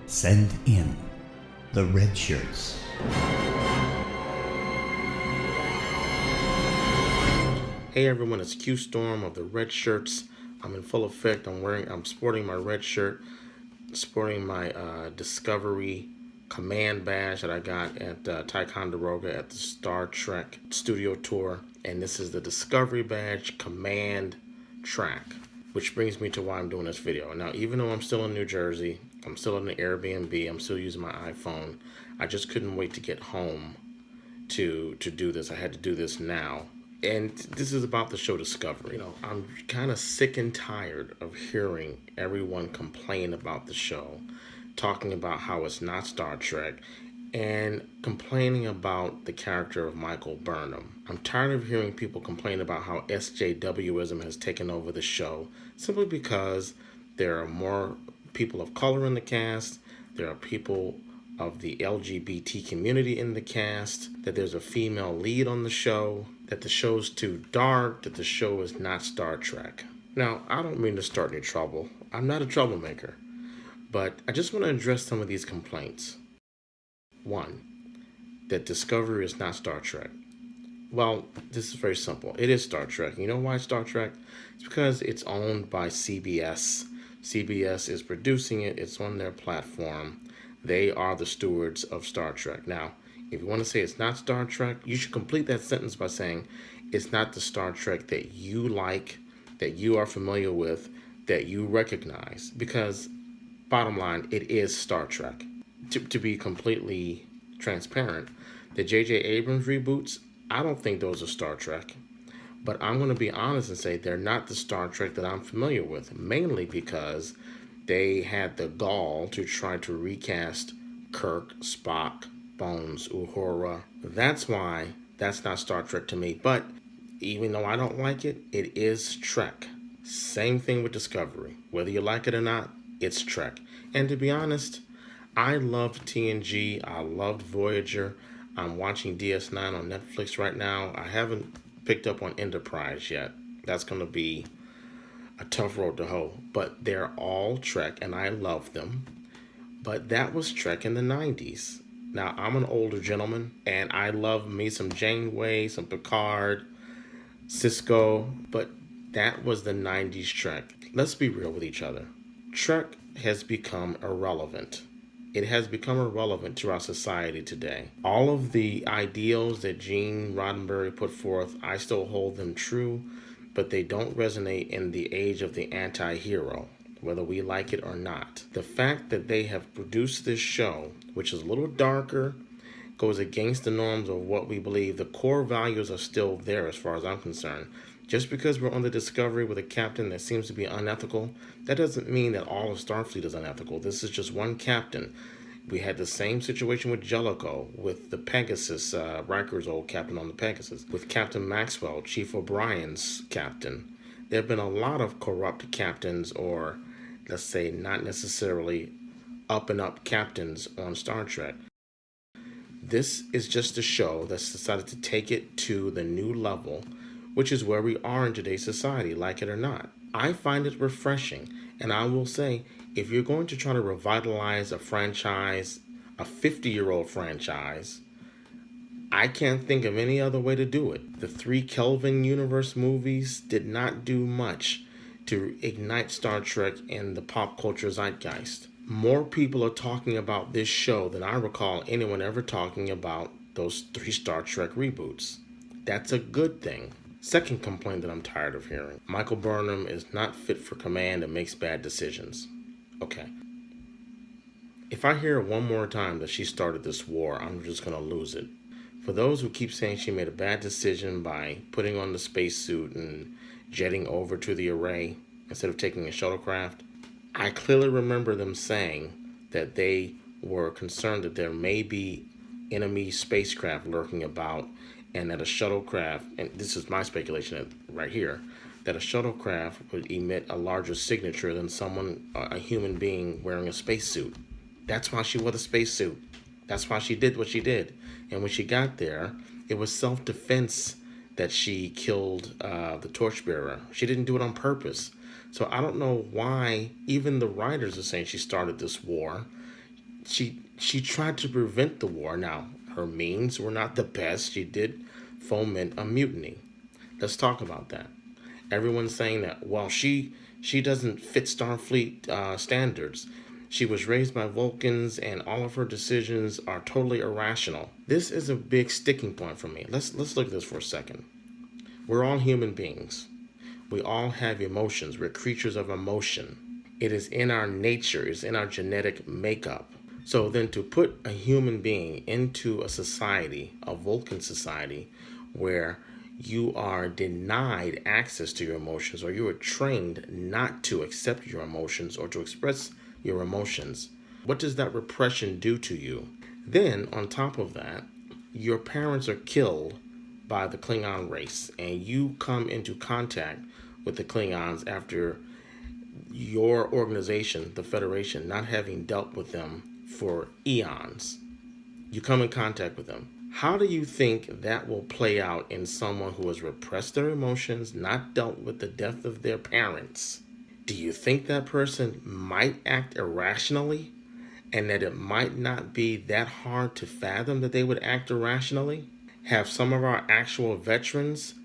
Send in the red shirts. Hey everyone, it's Q Storm of the Red Shirts. I'm in full effect. I'm sporting my red shirt, sporting my Discovery Command badge that I got at Ticonderoga at the Star Trek Studio Tour. And this is the Discovery badge Command track, which brings me to why I'm doing this video. Now, even though I'm still in New Jersey, I'm still in the Airbnb, I'm still using my iPhone, I just couldn't wait to get home to do this. I had to do this now. And this is about the show Discovery. You know, I'm kind of sick and tired of hearing everyone complain about the show, talking about how it's not Star Trek, and complaining about the character of Michael Burnham. I'm tired of hearing people complain about how SJWism has taken over the show, simply because there are more people of color in the cast, there are people of the LGBT community in the cast, that there's a female lead on the show, that the show's too dark, that the show is not Star Trek. Now, I don't mean to start any trouble. I'm not a troublemaker, but I just want to address some of these complaints. One, that Discovery is not Star Trek. Well, this is very simple. It is Star Trek. You know why it's Star Trek? It's because it's owned by CBS. CBS is producing it. It's on their platform. They are the stewards of Star Trek. Now, if you want to say it's not Star Trek, you should complete that sentence by saying it's not the Star Trek that you like, that you are familiar with, that you recognize. Because, bottom line, it is Star Trek. To be completely transparent, the J.J. Abrams reboots, I don't think those are Star Trek. But I'm going to be honest and say they're not the Star Trek that I'm familiar with, mainly because they had the gall to try to recast Kirk, Spock, Bones, Uhura. That's why that's not Star Trek to me. But even though I don't like it, it is Trek. Same thing with Discovery. Whether you like it or not, it's Trek. And to be honest, I loved TNG. I loved Voyager. I'm watching DS9 on Netflix right now. I haven't picked up on Enterprise yet. That's going to be a tough road to hoe. But they're all Trek, and I love them. But that was Trek in the 90s. Now, I'm an older gentleman, and I love me some Janeway, some Picard, Cisco, but that was the 90s Trek. Let's be real with each other. Trek has become irrelevant. It has become irrelevant to our society today. All of the ideals that Gene Roddenberry put forth, I still hold them true, but they don't resonate in the age of the anti-hero, whether we like it or not. The fact that they have produced this show, which is a little darker, goes against the norms of what we believe. The core values are still there as far as I'm concerned. Just because we're on the Discovery with a captain that seems to be unethical, that doesn't mean that all of Starfleet is unethical. This is just one captain. We had the same situation with Jellicoe, with the Pegasus, Riker's old captain on the Pegasus, with Captain Maxwell, Chief O'Brien's captain. There have been a lot of corrupt captains, or let's say not necessarily up and up captains on Star Trek. This is just a show that's decided to take it to the new level, which is where we are in today's society, like it or not. I find it refreshing, and I will say, if you're going to try to revitalize a franchise, a 50-year-old franchise, I can't think of any other way to do it. The 3 Kelvin universe movies did not do much to ignite Star Trek in the pop culture zeitgeist. More people are talking about this show than I recall anyone ever talking about those 3 Star Trek reboots. That's a good thing. Second complaint that I'm tired of hearing. Michael Burnham is not fit for command and makes bad decisions. Okay. If I hear one more time that she started this war, I'm just going to lose it. For those who keep saying she made a bad decision by putting on the spacesuit and jetting over to the array instead of taking a shuttlecraft, I clearly remember them saying that they were concerned that there may be enemy spacecraft lurking about, and that a shuttlecraft, and this is my speculation right here, that a shuttlecraft would emit a larger signature than someone, a human being wearing a spacesuit. That's why she wore the spacesuit. That's why she did what she did. And when she got there, it was self-defense that she killed the torchbearer. She didn't do it on purpose. So I don't know why even the writers are saying she started this war. she tried to prevent the war. Now, her means were not the best. She did foment a mutiny. Let's talk about that. Everyone's saying that, well, she doesn't fit Starfleet standards. She was raised by Vulcans, and all of her decisions are totally irrational. This is a big sticking point for me. Let's look at this for a second. We're all human beings. We all have emotions. We're creatures of emotion. It is in our nature. It's in our genetic makeup. So then to put a human being into a society, a Vulcan society, where you are denied access to your emotions, or you are trained not to accept your emotions or to express your emotions, what does that repression do to you? Then, on top of that, your parents are killed by the Klingon race, and you come into contact with the Klingons after your organization, the Federation, not having dealt with them for eons. You come in contact with them. How do you think that will play out in someone who has repressed their emotions, not dealt with the death of their parents? Do you think that person might act irrationally, and that it might not be that hard to fathom that they would act irrationally? Have some of our actual veterans,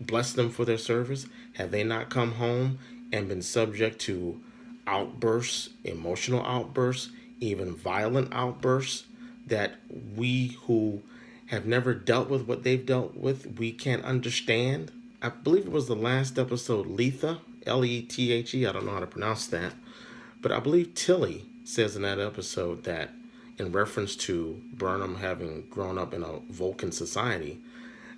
bless them for their service, have they not come home and been subject to outbursts, emotional outbursts, even violent outbursts, that we who have never dealt with what they've dealt with, we can't understand? I believe it was the last episode, Letha, Lethe, I don't know how to pronounce that, but I believe Tilly says in that episode that, in reference to Burnham having grown up in a Vulcan society,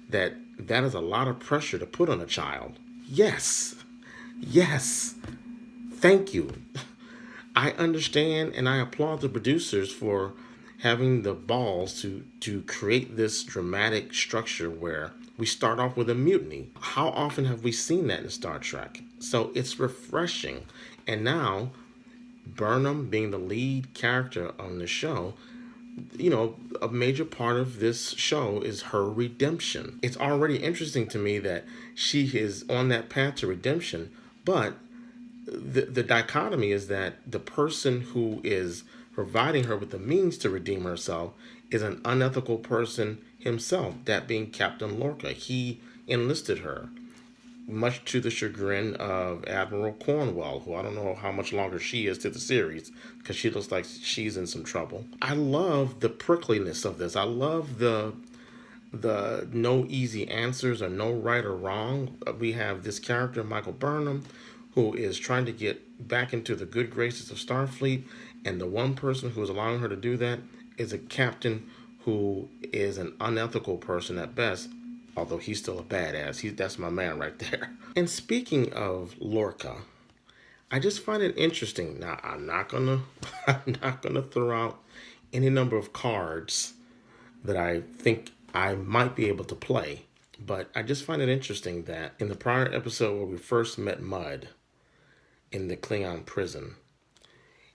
that is a lot of pressure to put on a child. Yes, thank you. I understand, and I applaud the producers for having the balls to create this dramatic structure where we start off with a mutiny. How often have we seen that in Star Trek? So it's refreshing. And now, Burnham being the lead character on the show, a major part of this show is her redemption. It's already interesting to me that she is on that path to redemption, but the dichotomy is that the person who is providing her with the means to redeem herself is an unethical person himself, that being Captain Lorca. He enlisted her, much to the chagrin of Admiral Cornwell, who I don't know how much longer she is to the series, because she looks like she's in some trouble. I love the prickliness of this. I love the no easy answers or no right or wrong. We have this character, Michael Burnham, who is trying to get back into the good graces of Starfleet, and the one person who is allowing her to do that is a captain who is an unethical person at best, although he's still a badass. That's my man right there. And speaking of Lorca, I just find it interesting. Now, I'm not gonna throw out any number of cards that I think I might be able to play, but I just find it interesting that in the prior episode where we first met Mudd in the Klingon prison,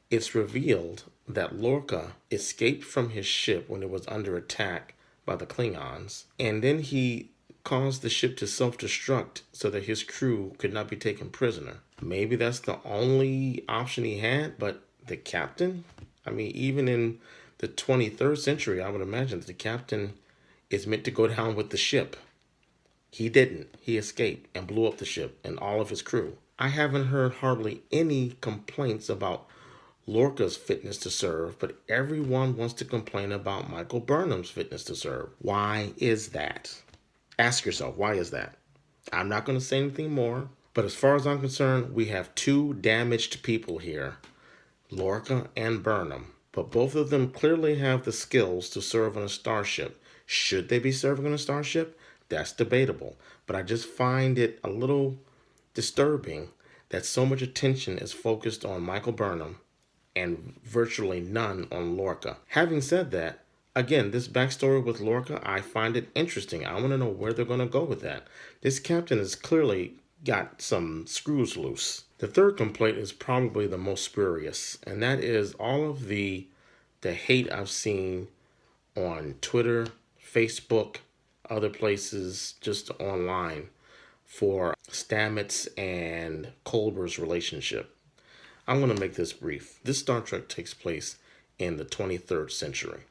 it's revealed that Lorca escaped from his ship when it was under attack by the Klingons, and then he caused the ship to self-destruct so that his crew could not be taken prisoner. Maybe that's the only option he had, but the captain? I mean, even in the 23rd century, I would imagine that the captain is meant to go down with the ship. He didn't. He escaped and blew up the ship and all of his crew. I haven't heard hardly any complaints about Lorca's fitness to serve, but everyone wants to complain about Michael Burnham's fitness to serve. Why is that? Ask yourself, why is that? I'm not going to say anything more, but as far as I'm concerned, we have two damaged people here, Lorca and Burnham, but both of them clearly have the skills to serve on a starship. Should they be serving on a starship? That's debatable, but I just find it a little disturbing that so much attention is focused on Michael Burnham and virtually none on Lorca. Having said that, again, this backstory with Lorca, I find it interesting. I want to know where they're going to go with that. This captain has clearly got some screws loose. The third complaint is probably the most spurious, and that is all of the hate I've seen on Twitter, Facebook, other places, just online, for Stamets and Culber's relationship. I'm going to make this brief. This Star Trek takes place in the 23rd century.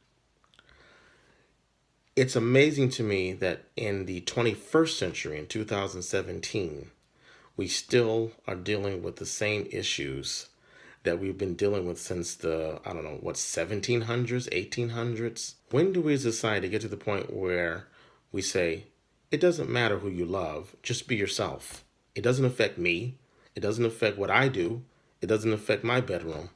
It's amazing to me that in the 21st century, in 2017, we still are dealing with the same issues that we've been dealing with since the, 1700s, 1800s. When do we as a society get to the point where we say, it doesn't matter who you love, just be yourself. It doesn't affect me. It doesn't affect what I do. It doesn't affect my bedroom.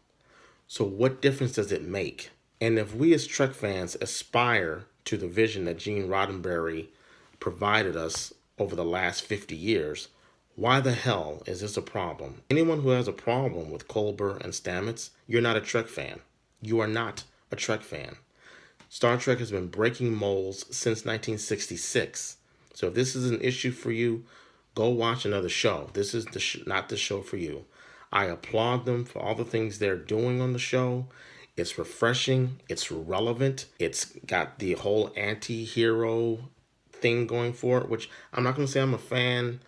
So what difference does it make? And if we as Trek fans aspire to the vision that Gene Roddenberry provided us over the last 50 years, why the hell is this a problem? Anyone who has a problem with Culber and Stamets, you're not a Trek fan. You are not a Trek fan. Star Trek has been breaking molds since 1966. So if this is an issue for you, go watch another show. This is not the show for you. I applaud them for all the things they're doing on the show. It's refreshing. It's relevant. It's got the whole anti-hero thing going for it, which I'm not going to say I'm a fan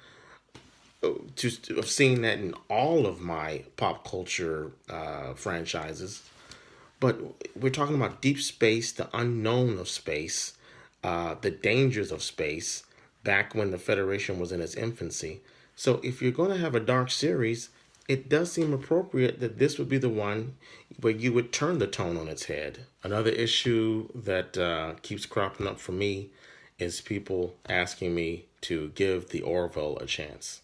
of seeing that in all of my pop culture franchises. But we're talking about deep space, the unknown of space, the dangers of space, back when the Federation was in its infancy. So if you're going to have a dark series, it does seem appropriate that this would be the one where you would turn the tone on its head. Another issue that keeps cropping up for me is people asking me to give the Orville a chance.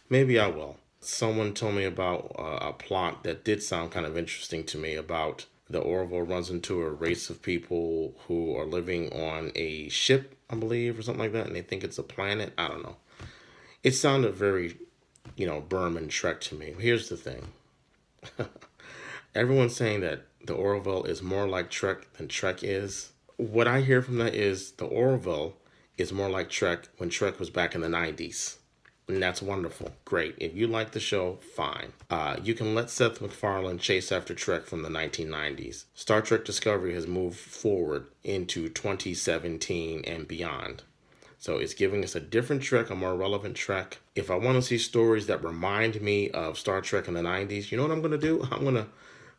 Maybe I will. Someone told me about a plot that did sound kind of interesting to me about the Orville runs into a race of people who are living on a ship, I believe, or something like that, and they think it's a planet. I don't know. It sounded very, Burnham Trek to me. Here's the thing. Everyone's saying that the Orville is more like Trek than Trek is. What I hear from that is the Orville is more like Trek when Trek was back in the 90s. And that's wonderful. Great. If you like the show, fine. You can let Seth MacFarlane chase after Trek from the 1990s. Star Trek Discovery has moved forward into 2017 and beyond. So it's giving us a different Trek, a more relevant Trek. If I want to see stories that remind me of Star Trek in the 90s, you know what I'm going to do? I'm going to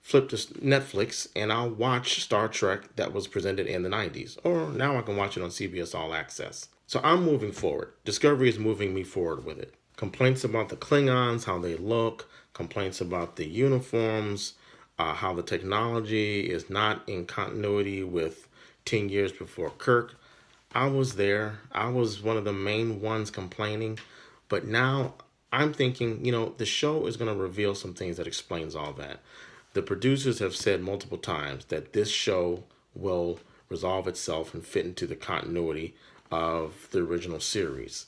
flip to Netflix and I'll watch Star Trek that was presented in the 90s. Or now I can watch it on CBS All Access. So I'm moving forward. Discovery is moving me forward with it. Complaints about the Klingons, how they look, complaints about the uniforms, how the technology is not in continuity with 10 years before Kirk. I was there. I was one of the main ones complaining. But now I'm thinking, the show is going to reveal some things that explains all that. The producers have said multiple times that this show will resolve itself and fit into the continuity of the original series.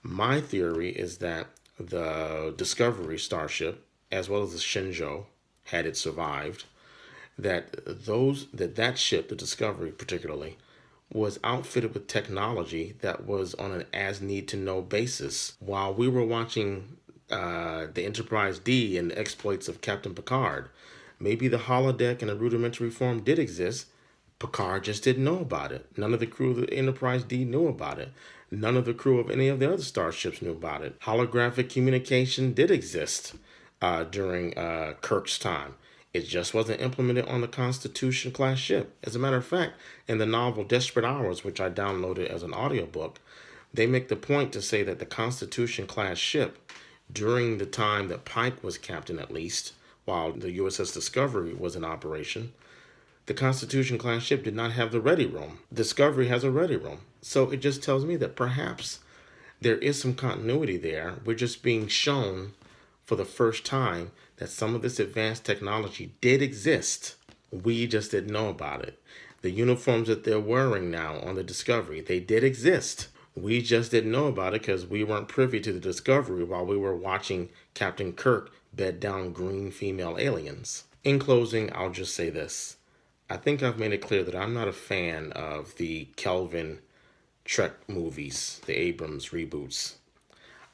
My theory is that the Discovery starship, as well as the Shenzhou, had it survived, that ship, the Discovery particularly, was outfitted with technology that was on an as-need-to-know basis. While we were watching the Enterprise D and the exploits of Captain Picard, maybe the holodeck in a rudimentary form did exist. Picard just didn't know about it. None of the crew of the Enterprise D knew about it. None of the crew of any of the other starships knew about it. Holographic communication did exist during Kirk's time. It just wasn't implemented on the Constitution-class ship. As a matter of fact, in the novel Desperate Hours, which I downloaded as an audiobook, they make the point to say that the Constitution-class ship, during the time that Pike was captain at least, while the USS Discovery was in operation, the Constitution-class ship did not have the ready room. Discovery has a ready room. So it just tells me that perhaps there is some continuity there. We're just being shown for the first time that some of this advanced technology did exist. We just didn't know about it. The uniforms that they're wearing now on the Discovery, they did exist. We just didn't know about it because we weren't privy to the Discovery while we were watching Captain Kirk bed down green female aliens. In closing, I'll just say this. I think I've made it clear that I'm not a fan of the Kelvin Trek movies, the Abrams reboots.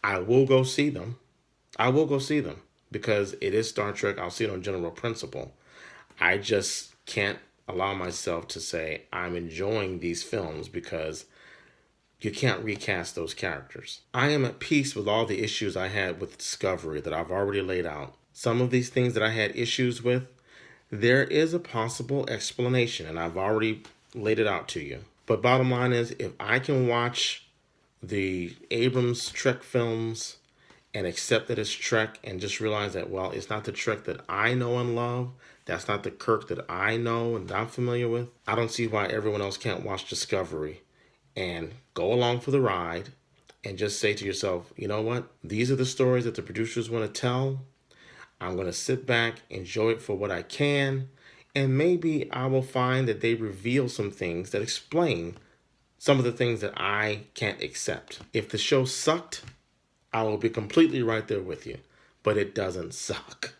I will go see them. Because it is Star Trek. I'll see it on general principle. I just can't allow myself to say I'm enjoying these films because you can't recast those characters. I am at peace with all the issues I had with Discovery that I've already laid out. Some of these things that I had issues with, There is a possible explanation, and I've already laid it out to you. But bottom line is, if I can watch the Abrams Trek films and accept that it's Trek and just realize that, well, it's not the Trek that I know and love. That's not the Kirk that I know and I'm familiar with. I don't see why everyone else can't watch Discovery and go along for the ride and just say to yourself, you know what? These are the stories that the producers want to tell. I'm going to sit back, enjoy it for what I can, and maybe I will find that they reveal some things that explain some of the things that I can't accept. If the show sucked, I will be completely right there with you. But it doesn't suck.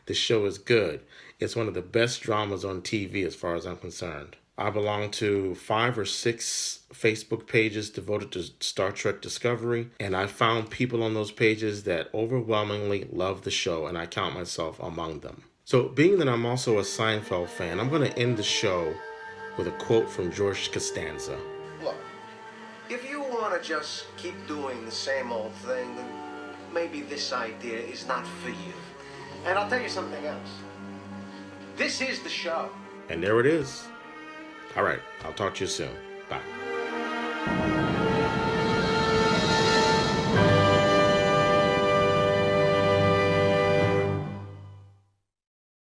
The show is good. It's one of the best dramas on TV as far as I'm concerned. I belong to 5 or 6 Facebook pages devoted to Star Trek Discovery, and I found people on those pages that overwhelmingly love the show, and I count myself among them. So being that I'm also a Seinfeld fan, I'm going to end the show with a quote from George Costanza. Look, if you want to just keep doing the same old thing, then maybe this idea is not for you. And I'll tell you something else. This is the show. And there it is. All right, I'll talk to you soon. Bye.